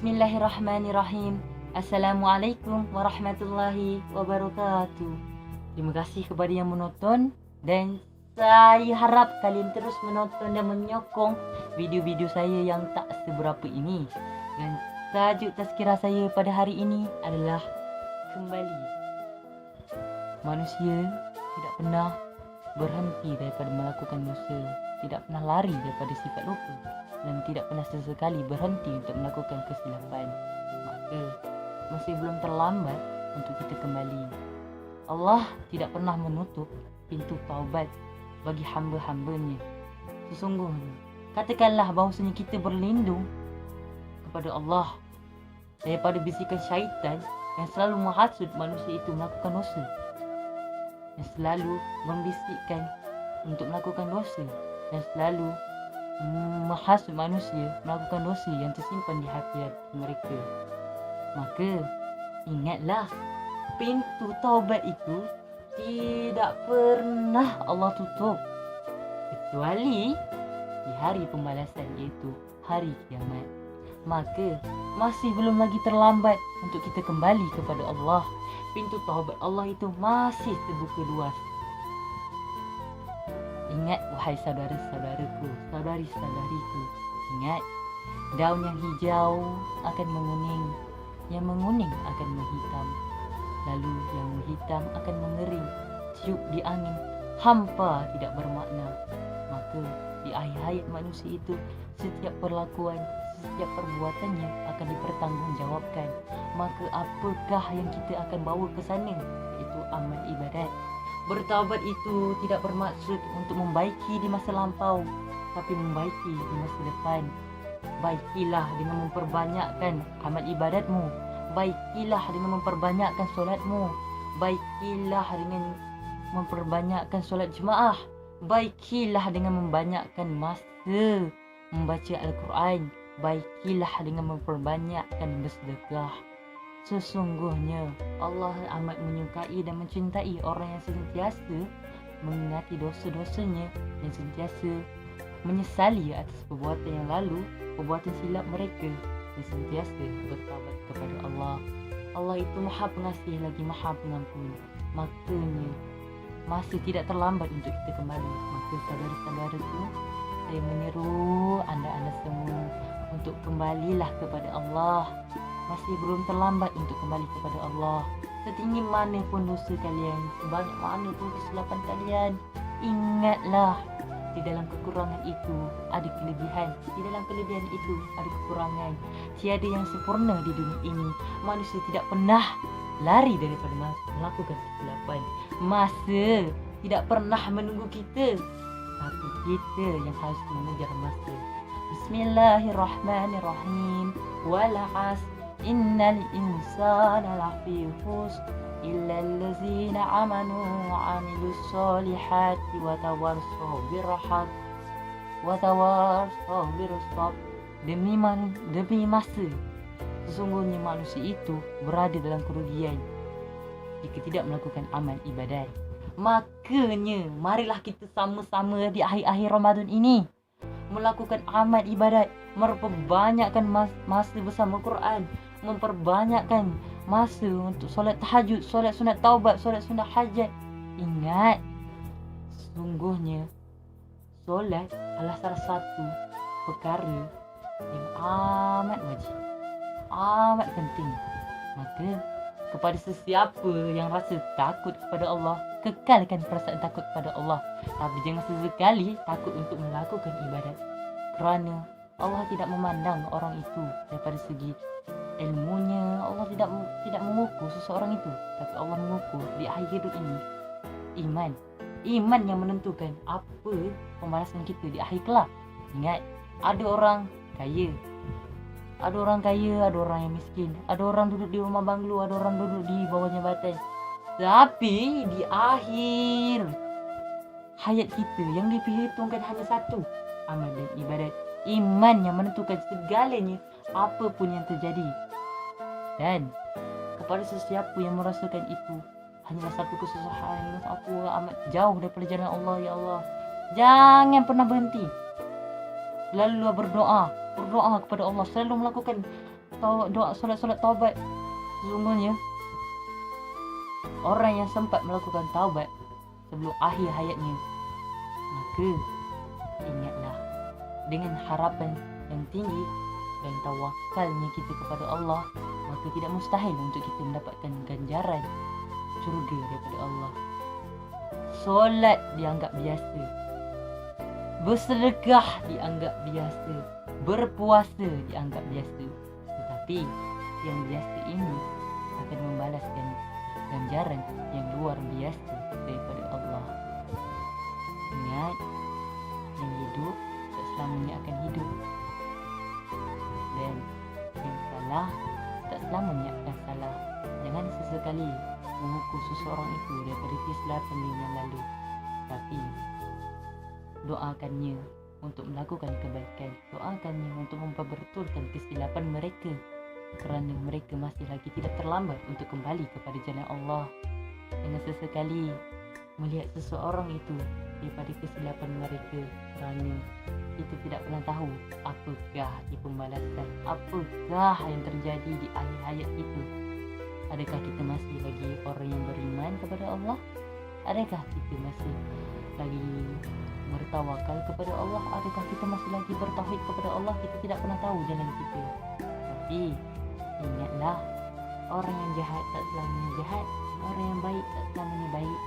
Bismillahirrahmanirrahim. Assalamualaikum warahmatullahi wabarakatuh. Terima kasih kepada yang menonton dan saya harap kalian terus menonton dan menyokong video-video saya yang tak seberapa ini. Dan tajuk tazkirah saya pada hari ini adalah kembali. Manusia tidak pernah berhenti daripada melakukan dosa, tidak pernah lari daripada sifat lupa, dan tidak pernah sesekali berhenti untuk melakukan kesilapan. Maka masih belum terlambat untuk kita kembali. Allah tidak pernah menutup pintu taubat bagi hamba-hambanya. Sesungguhnya katakanlah bahawasanya kita berlindung kepada Allah daripada bisikan syaitan yang selalu menghasut manusia itu melakukan dosa, yang selalu membisikkan untuk melakukan dosa, dan selalu menghasut manusia melakukan dosa yang tersimpan di hati mereka. Maka ingatlah, pintu taubat itu tidak pernah Allah tutup kecuali di hari pembalasan, iaitu hari kiamat. Maka masih belum lagi terlambat untuk kita kembali kepada Allah. Pintu taubat Allah itu masih terbuka luas. Ingat wahai saudara-saudaraku, saudari-saudariku, ingat, daun yang hijau akan menguning, yang menguning akan menghitam, lalu yang menghitam akan mengering, tiup di angin, hampa tidak bermakna. Maka di akhir hayat manusia itu, setiap perlakuan, setiap perbuatannya akan dipertanggungjawabkan. Maka apakah yang kita akan bawa ke sana? Iaitu amal ibadat. Bertaubat itu tidak bermaksud untuk membaiki di masa lampau, tapi membaiki di masa depan. Baikilah dengan memperbanyakkan amal ibadatmu. Baikilah dengan memperbanyakkan solatmu. Baikilah dengan memperbanyakkan solat jemaah. Baikilah dengan membanyakkan masa membaca Al-Quran. Baikilah dengan memperbanyakkan bersedekah. Sesungguhnya Allah amat menyukai dan mencintai orang yang senantiasa mengingati dosa-dosanya, yang senantiasa menyesali atas perbuatan yang lalu, perbuatan silap mereka, dan senantiasa bertaubat kepada Allah. Allah itu Maha Pengasih lagi Maha Pengampun. Makanya masih tidak terlambat untuk kita kembali. Maka saudara-saudaraku, saya menyeru anda semua untuk kembalilah kepada Allah. Masih belum terlambat untuk kembali kepada Allah. Setinggi mana pun dosa kalian, sebanyak mana pun kesilapan kalian, ingatlah, di dalam kekurangan itu ada kelebihan. Di dalam kelebihan itu ada kekurangan. Tiada yang sempurna di dunia ini. Manusia tidak pernah lari daripada melakukan kesilapan. Masa tidak pernah menunggu kita, tapi kita yang harus mengejar masa. Bismillahirrahmanirrahim. Wal 'asr innal insana lafi khusr illa allazina amanu wa 'amilus solihati wa tawassaw birrahaq wa tawassaw birsabr. Demi masa, sesungguhnya manusia itu berada dalam kerugian jika tidak melakukan amal ibadat. Makanya marilah kita sama-sama di akhir-akhir Ramadan ini melakukan amal ibadat, memperbanyakkan masa bersama Quran, memperbanyakkan masa untuk solat tahajud, solat sunat taubat, solat sunat hajat. Ingat, sesungguhnya solat adalah salah satu perkara yang amat wajib, amat penting. Maka kepada sesiapa yang rasa takut kepada Allah, kekalkan perasaan takut kepada Allah. Tapi jangan sesekali takut untuk melakukan ibadat, kerana Allah tidak memandang orang itu daripada segi ilmunya. Allah tidak mengukur seseorang itu, tapi Allah mengukur di akhir hidup ini iman. Iman yang menentukan apa pembalasan kita di akhir kelak. Ingat, ada orang kaya, ada orang yang miskin, ada orang duduk di rumah banglo, ada orang duduk di bawah jabatan. Tapi di akhir hayat kita yang diperhitungkan hanya satu, amal dan ibadat. Iman yang menentukan segalanya, apapun yang terjadi. Dan kepada sesiapa yang merasakan itu hanyalah satu kesusahan, aku amat jauh daripada jalan Allah, ya Allah, jangan pernah berhenti. Selalu berdoa kepada Allah, selalu melakukan doa solat taubat. Sesungguhnya orang yang sempat melakukan taubat sebelum akhir hayatnya, maka ingatlah, dengan harapan yang tinggi dan tawakalnya kita kepada Allah, maka tidak mustahil untuk kita mendapatkan ganjaran syurga daripada Allah. Solat dianggap biasa, bersedekah dianggap biasa, berpuasa dianggap biasa. Tetapi yang biasa ini akan membalaskan ganjaran yang luar biasa daripada Allah. Ingat, yang hidup tak selamanya akan hidup, dan yang salah tak selamanya akan salah. Jangan sesekali mengukur seseorang itu daripada kesilapan yang lalu, tapi doakannya untuk melakukan kebaikan, doakannya untuk memperbetulkan kesilapan mereka, kerana mereka masih lagi tidak terlambat untuk kembali kepada jalan Allah. Jangan sesekali melihat seseorang itu daripada kesilapan mereka, kerana kita tidak pernah tahu apakah di pembalasan, apakah yang terjadi di akhir hayat itu. Adakah kita masih lagi orang yang beriman kepada Allah? Adakah kita masih lagi bertawakal kepada Allah? Adakah kita masih lagi bertauhid kepada Allah? Kita tidak pernah tahu jalan kita. Tapi ingatlah, orang yang jahat tak selamanya jahat, orang yang baik tak selamanya baik.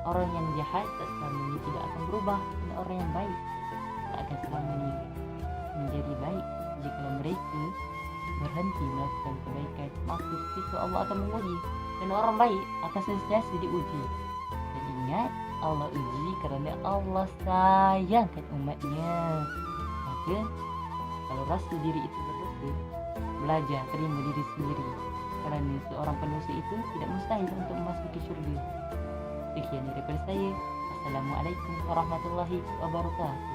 Orang yang jahat tak selamanya tidak akan berubah, dan orang yang baik tak akan selamanya menjadi baik. Jika mereka berhenti melakukan kebaikan, maka itu Allah akan menguji, dan orang baik akan sentiasa diuji. Dan ingat, Allah uji kerana Allah sayangkan umatnya. Maka kalau rasa diri itu berdosa, belajar terima diri sendiri, kerana seorang pendosa itu tidak mustahil untuk memasuki syurga. Sekian daripada saya. Assalamualaikum warahmatullahi wabarakatuh.